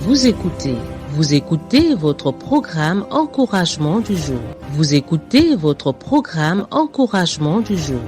Vous écoutez votre programme Encouragement du jour. Vous écoutez votre programme Encouragement du jour.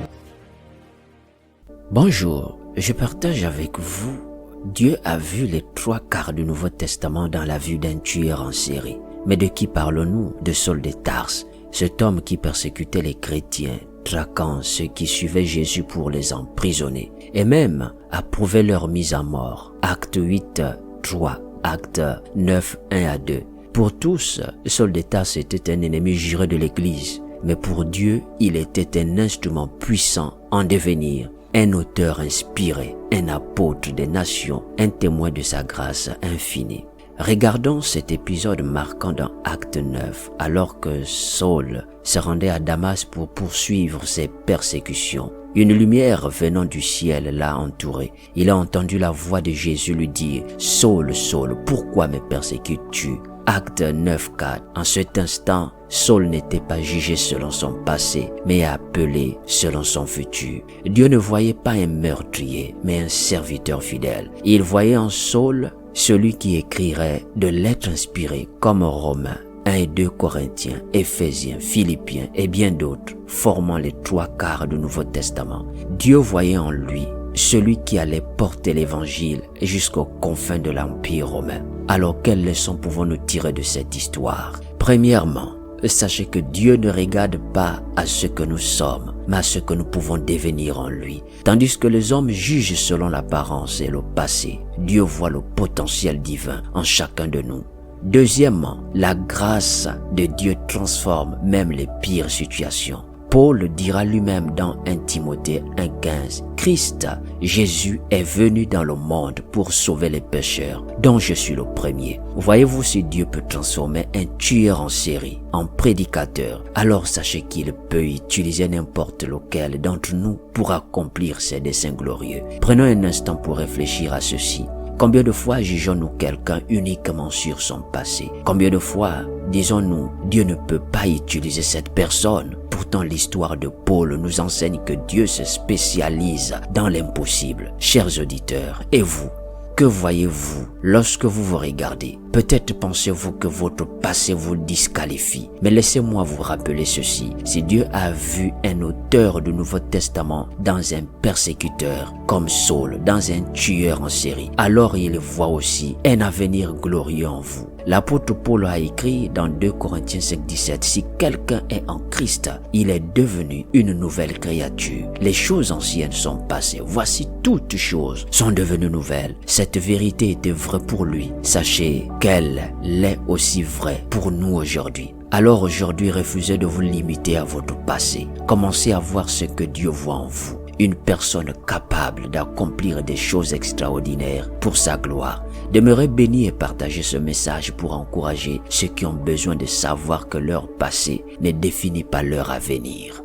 Bonjour, je partage avec vous. Dieu a vu les 3/4 du Nouveau Testament dans la vue d'un tueur en série. Mais de qui parlons-nous? De Saul de Tarse, cet homme qui persécutait les chrétiens, traquant ceux qui suivaient Jésus pour les emprisonner, et même approuvait leur mise à mort. Acte 8, 3, Acte 9, 1 à 2. Pour tous, Saul de Tarse était un ennemi juré de l'Église, mais pour Dieu, il était un instrument puissant en devenir, un auteur inspiré, un apôtre des nations, un témoin de sa grâce infinie. Regardons cet épisode marquant dans Acte 9, alors que Saul se rendait à Damas pour poursuivre ses persécutions. Une lumière venant du ciel l'a entouré. Il a entendu la voix de Jésus lui dire « Saul, Saul, pourquoi me persécutes-tu » Acte 9, 4. En cet instant, Saul n'était pas jugé selon son passé, mais appelé selon son futur. Dieu ne voyait pas un meurtrier, mais un serviteur fidèle. Il voyait en Saul celui qui écrirait de lettres inspirées comme Romains, 1 et 2 Corinthiens, Éphésiens, Philippiens et bien d'autres, formant les 3/4 du Nouveau Testament. Dieu voyait en lui celui qui allait porter l'évangile jusqu'aux confins de l'Empire romain. Alors, quelles leçons pouvons-nous tirer de cette histoire? Premièrement, sachez que Dieu ne regarde pas à ce que nous sommes, mais à ce que nous pouvons devenir en lui. Tandis que les hommes jugent selon l'apparence et le passé, Dieu voit le potentiel divin en chacun de nous. Deuxièmement, la grâce de Dieu transforme même les pires situations. Paul dira lui-même dans 1 Timothée 1,15 « Christ, Jésus est venu dans le monde pour sauver les pécheurs, dont je suis le premier. » Voyez-vous, si Dieu peut transformer un tueur en série en prédicateur, alors sachez qu'il peut utiliser n'importe lequel d'entre nous pour accomplir ses desseins glorieux. Prenons un instant pour réfléchir à ceci. Combien de fois jugeons-nous quelqu'un uniquement sur son passé? Combien de fois disons-nous « Dieu ne peut pas utiliser cette personne ?» Pourtant, l'histoire de Paul nous enseigne que Dieu se spécialise dans l'impossible. Chers auditeurs, et vous? Que voyez-vous lorsque vous vous regardez? Peut-être pensez-vous que votre passé vous disqualifie. Mais laissez-moi vous rappeler ceci. Si Dieu a vu un auteur du Nouveau Testament dans un persécuteur comme Saul, dans un tueur en série, alors il voit aussi un avenir glorieux en vous. L'apôtre Paul a écrit dans 2 Corinthiens 5,17 « Si quelqu'un est en Christ, il est devenu une nouvelle créature. Les choses anciennes sont passées. Voici toutes choses sont devenues nouvelles. » Cette vérité était vraie pour lui. Sachez qu'elle l'est aussi vraie pour nous aujourd'hui. Alors aujourd'hui, refusez de vous limiter à votre passé. Commencez à voir ce que Dieu voit en vous. Une personne capable d'accomplir des choses extraordinaires pour sa gloire. Demeurez bénis et partagez ce message pour encourager ceux qui ont besoin de savoir que leur passé ne définit pas leur avenir.